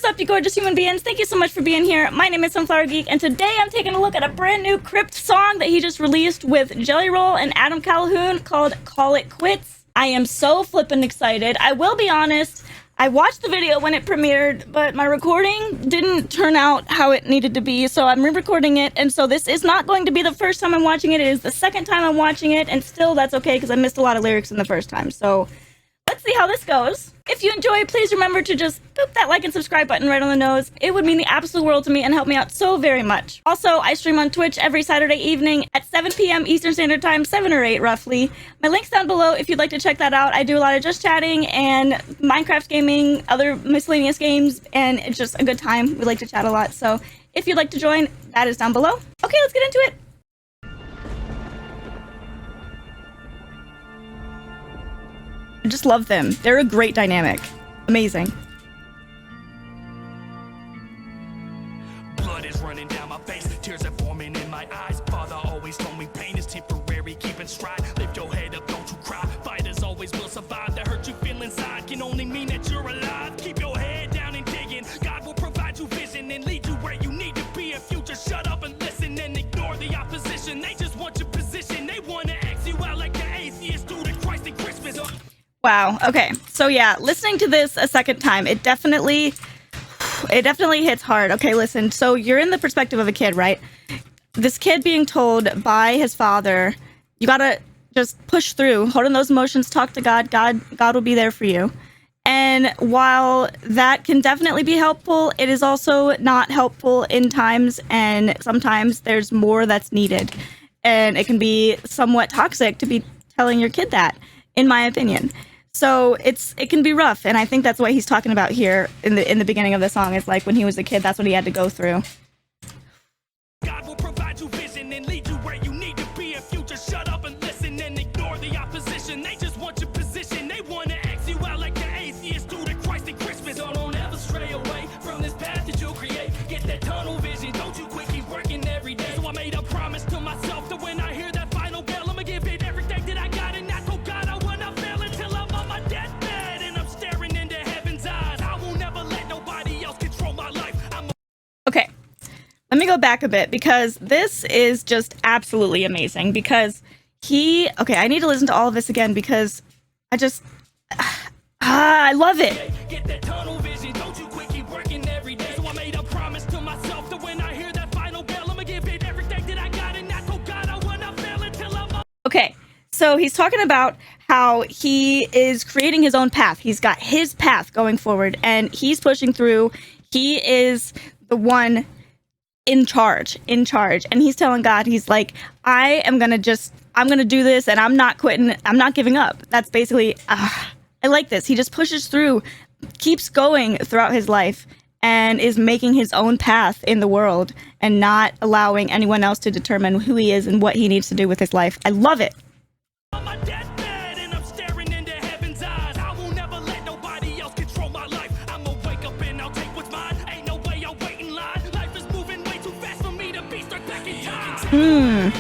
up, you gorgeous human beings? Thank you so much for being here. My name is Sunflower Geek, and today I'm taking a look at a brand new Crypt song that he just released with Jelly Roll and Adam Calhoun called Call It Quits. I am so flippin' excited. I will be honest, I watched the video when it premiered, but my recording didn't turn out how it needed to be, so I'm re-recording it, and so this is not going to be the first time I'm watching it. It is the second time I'm watching it, and still that's okay because I missed a lot of lyrics in the first time, so let's see how this goes. If you enjoy, please remember to just boop that like and subscribe button right on the nose. It would mean the absolute world to me and help me out so very much. Also, I stream on Twitch every Saturday evening at 7 p.m. Eastern Standard Time, 7 or 8 roughly. My link's down below if you'd like to check that out. I do a lot of just chatting and Minecraft gaming, other miscellaneous games, and it's just a good time. We like to chat a lot, so if you'd like to join, that is down below. Okay, let's get into it. I just love them. They're a great dynamic. Amazing. Blood is running down my face, tears are forming in my eyes. Father always told me pain is temporary, keep it stride. Lift your head up, don't you cry. Fighters always will survive. The hurt you feel inside can only mean that you're alive. Keep your head down and digging. God will provide you vision and lead you where you need to be. If you just shut up and listen and ignore the opposition, they just want your position. They want to X you out like the atheists do to Christ and Christmas. Wow. Okay. So yeah, listening to this a second time, it definitely hits hard. Okay, listen. So you're in the perspective of a kid, right? This kid being told by his father, you gotta just push through, hold in those emotions, talk to God. God will be there for you. And while that can definitely be helpful, it is also not helpful in times, and sometimes there's more that's needed. And it can be somewhat toxic to be telling your kid that, in my opinion. So it can be rough, and I think that's what he's talking about here in the beginning of the song. It's like when he was a kid, that's what he had to go through. God will provide you vision and lead you where you need to be. If you just shut up and listen and ignore the opposition, they just want your position. They want to X you out like the atheists do to Christ and Christmas. So don't ever stray away from this path that you'll create. Get that tunnel vision, don't you quit, keep working every day. So I made a promise to myself that when I hear that final bell, I'ma give it everything that I got, and I told God I will not fail until I'm on my deathbed and I'm staring into heaven's eyes. I will never let nobody else control my life. Okay, let me go back a bit because this is just absolutely amazing. Because I need to listen to all of this again because I love it. Get that tunnel vision, don't you quit, keep working every day. So I made a promise to myself that when I hear that final bell, I'ma give it everything that I got, and I told God I will not fail until I'm on. Okay, so he's talking about how he is creating his own path. He's got his path going forward, and he's pushing through. He is the one in charge, and he's telling God, he's like, I'm gonna do this, and I'm not quitting, I'm not giving up. That's basically, I like this. He just pushes through, keeps going throughout his life, and is making his own path in the world, and not allowing anyone else to determine who he is and what he needs to do with his life. I love it. On my deathbed and I'm staring into heaven's eyes. I will never let nobody else control my life. I'ma wake up and I'll take what's mine. Ain't no way I'll wait in line. Life is moving way too fast for me to be stuck back in time.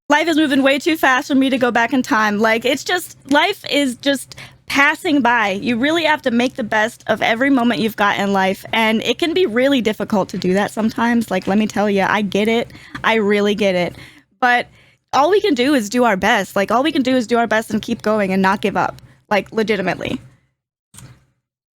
Life is moving way too fast for me to go back in time. Like, life is just passing by. You really have to make the best of every moment you've got in life, and it can be really difficult to do that sometimes. Like, let me tell you, I get it. I really get it. But all we can do is do our best. Like, all we can do is do our best and keep going and not give up. Like, legitimately.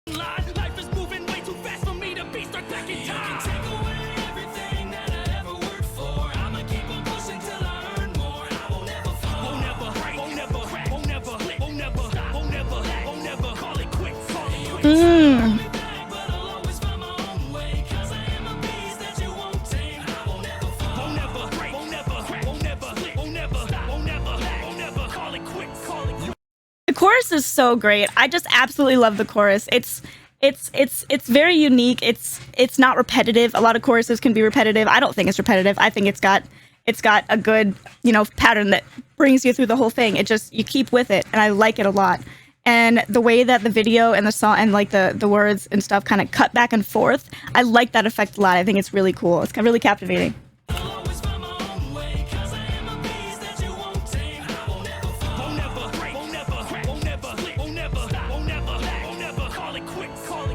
Life is moving way too fast for me to be stuck back in time. Take away everything that I ever worked for. I'ma keep on pushing till I earn more. I won't never fall. Won't never break. Won't never crack. Won't never split. Won't never stop. Won't never lack. Won't never call it quits. Call it quits. But I'll always find my own way. 'Cause I am a beast that you won't tame. I won't never fall. Won't never break. Won't never crack. Won't never split. Won't never stop. Won't never lack. Won't never call it quits. Call it quits. The chorus is so great. I just absolutely love the chorus. It's very unique. It's not repetitive. A lot of choruses can be repetitive. I don't think it's repetitive. I think it's got a good, pattern that brings you through the whole thing. You keep with it, and I like it a lot. And the way that the video and the song and like the words and stuff kind of cut back and forth, I like that effect a lot. I think it's really cool. It's really captivating.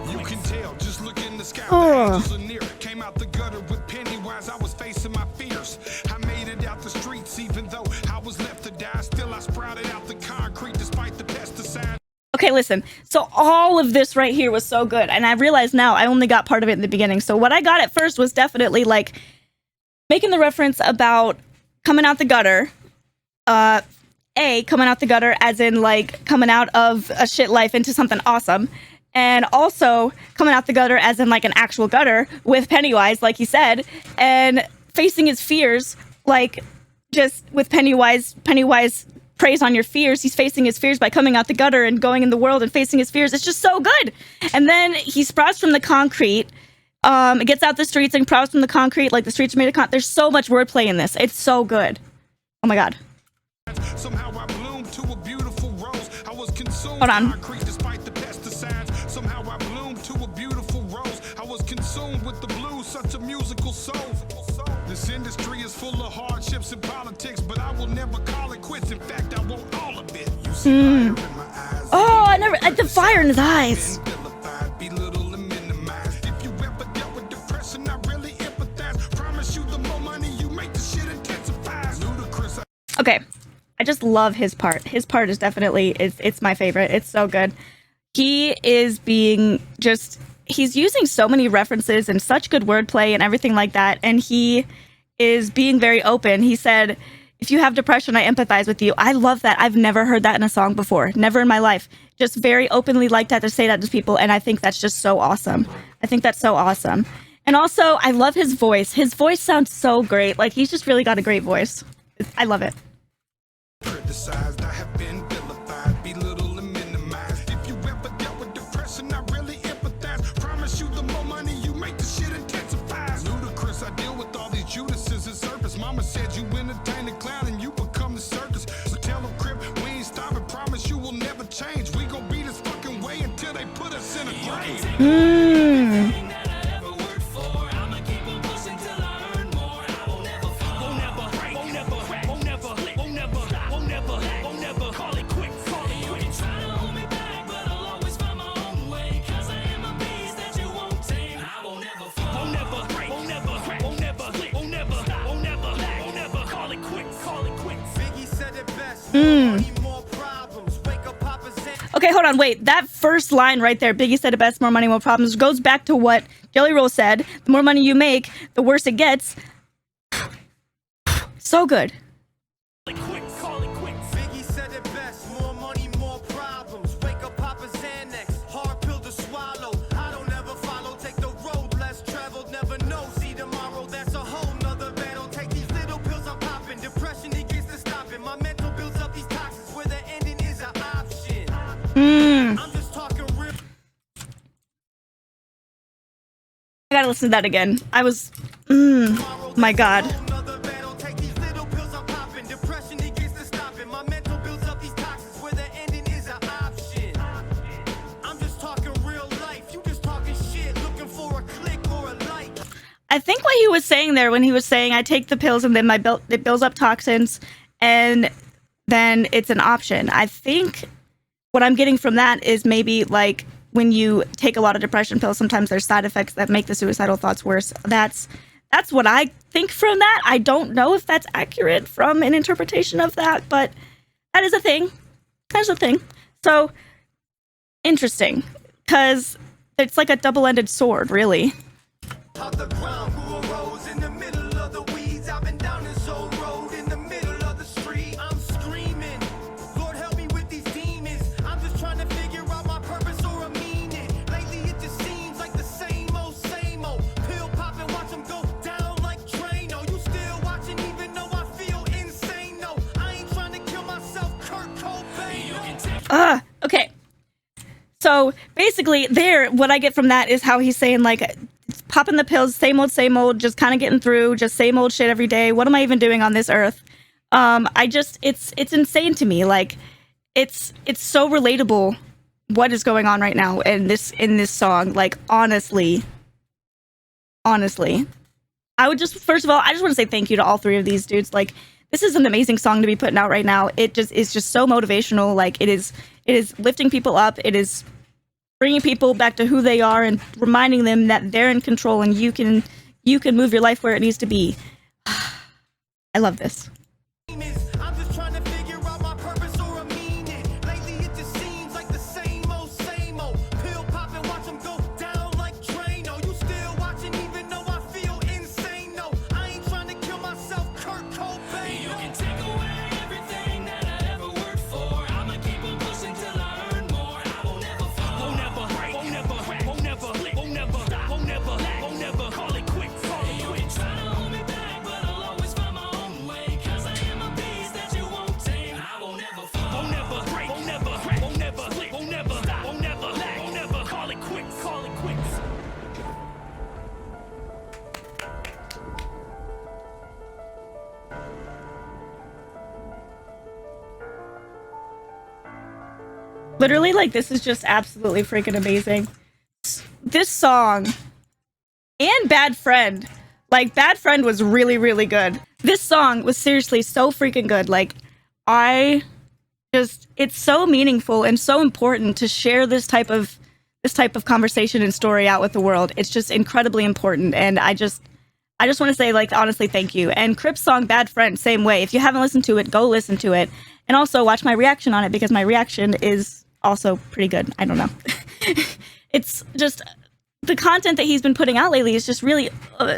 You can tell just looking Oh. Came out the gutter with Pennywise. I was facing my fears. I made it out the streets, even though I was left to die. Still, I sprouted out the concrete despite the pesticide. Okay, listen. So all of this right here was so good, and I realize now I only got part of it in the beginning. So what I got at first was definitely like making the reference about coming out the gutter. Coming out the gutter as in like coming out of a shit life into something awesome. And also coming out the gutter as in like an actual gutter with Pennywise, like he said, and facing his fears, like just with Pennywise preys on your fears. He's facing his fears by coming out the gutter and going in the world and facing his fears. It's just so good. And then he sprouts from the concrete, gets out the streets and sprouts from the concrete, like the streets are made of concrete. There's so much wordplay in this. It's so good. Oh my God. Somehow I bloomed to a beautiful rose. I was consumed Hold on. concrete despite the pesticides. Somehow I bloomed to a beautiful rose. I was consumed with the blues, such a musical soul. This industry is full of hardships and politics, but I will never call it quits. In fact, I want all of it. You see fire in my eyes. Oh, I never, the fire in his eyes. Belittle and minimize. If you ever dealt with depression, I really empathize. Promise you the more money you make, the shit intensifies. Ludicrous. Okay. I just love his part. His part is definitely, it's my favorite. It's so good. He is being just, he's using so many references and such good wordplay and everything like that. And he is being very open. He said, if you have depression, I empathize with you. I love that. I've never heard that in a song before. Never in my life. Just very openly like that to say that to people. And I think that's just so awesome. I think that's so awesome. And also, I love his voice. His voice sounds so great. Like, he's just really got a great voice. I love it. Criticized, I have been vilified, belittled and minimized. If you ever dealt with depression, I really empathize. Promise you the more money you make, the shit intensifies. Ludicrous, I deal with all these Judases and serpents. Mama said you entertain the clown and you become the circus. So tell them, Crypt, we ain't stopping. Promise you will never change. We gon' be this fucking way until they put us in a grave. Okay, hold on, wait. That first line right there, Biggie said it best, more money, more problems, goes back to what Jelly Roll said. The more money you make, the worse it gets. So good. Biggie said it best, more money, more problems. Wake up, Papa Xanax, hard pill to swallow. I don't ever follow, take the road less traveled, never know. See tomorrow, that's a whole nother battle. Take these little pills I'm popping, depression it gets to stopping. My mental builds up these toxins where the ending is an option. I'm just talking real. I gotta listen to that again. I was, my God. I think what he was saying there when he was saying, I take the pills and then it builds up toxins and then it's an option. I think what I'm getting from that is maybe like when you take a lot of depression pills, sometimes there's side effects that make the suicidal thoughts worse. That's what I think from that. I don't know if that's accurate from an interpretation of that, but that is a thing. That's a thing. So interesting, because it's like a double-ended sword, really. Out the ground, who arose in the middle of the weeds. I've been down this old road in the middle of the street. I'm screaming, Lord help me with these demons. I'm just trying to figure out my purpose or a meaning. Lately it just seems like the same old. Pill popping, watch them go down like Drano. You still watching even though I feel insane. No, I ain't trying to kill myself, Kurt Cobain. Okay. So basically there, what I get from that is how he's saying like, popping the pills, same old, just kind of getting through, just same old shit every day. What am I even doing on this earth? It's insane to me. Like, it's so relatable what is going on right now in this song. Like, honestly, I would just, first of all, I just want to say thank you to all three of these dudes. Like, this is an amazing song to be putting out right now. It is just so motivational. Like, it is lifting people up. It is bringing people back to who they are and reminding them that they're in control and you can move your life where it needs to be. I love this. I'm just trying to figure out my purpose or a meaning. Lately it just seems like the same old. Pill pop and watch them go down like Drano. You still watching even though I feel insane. No, I ain't trying to kill myself, Kurt Cobain. You can take away everything that I ever worked for. I'ma keep on pushing till I earn more. I won't ever fall. Won't never break, won't never crack, won't never split, won't never stop, won't never lack, won't never call it quits. You ain't trying to hold me back, but I'll always find my own way. Cause I am a beast that you won't tame. I won't ever fall. Won't never break, won't never crack, won't never split, won't never stop, won't never lack, won't never call it quits. Call it quits. Literally, like, this is just absolutely freaking amazing. This song and Bad Friend. Like, Bad Friend was really, really good. This song was seriously so freaking good. Like, it's so meaningful and so important to share this type of conversation and story out with the world. It's just incredibly important. And I just want to say, like, honestly, thank you. And Crypt's song, Bad Friend, same way. If you haven't listened to it, go listen to it. And also watch my reaction on it, because my reaction is also pretty good. I don't know. It's just, the content that he's been putting out lately is just really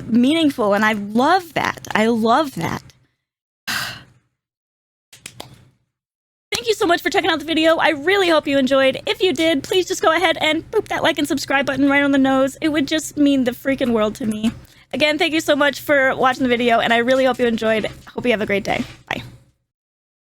meaningful, and I love that. I love that. Thank you so much for checking out the video. I really hope you enjoyed. If you did, please just go ahead and boop that like and subscribe button right on the nose. It would just mean the freaking world to me. Again, thank you so much for watching the video, and I really hope you enjoyed. Hope you have a great day.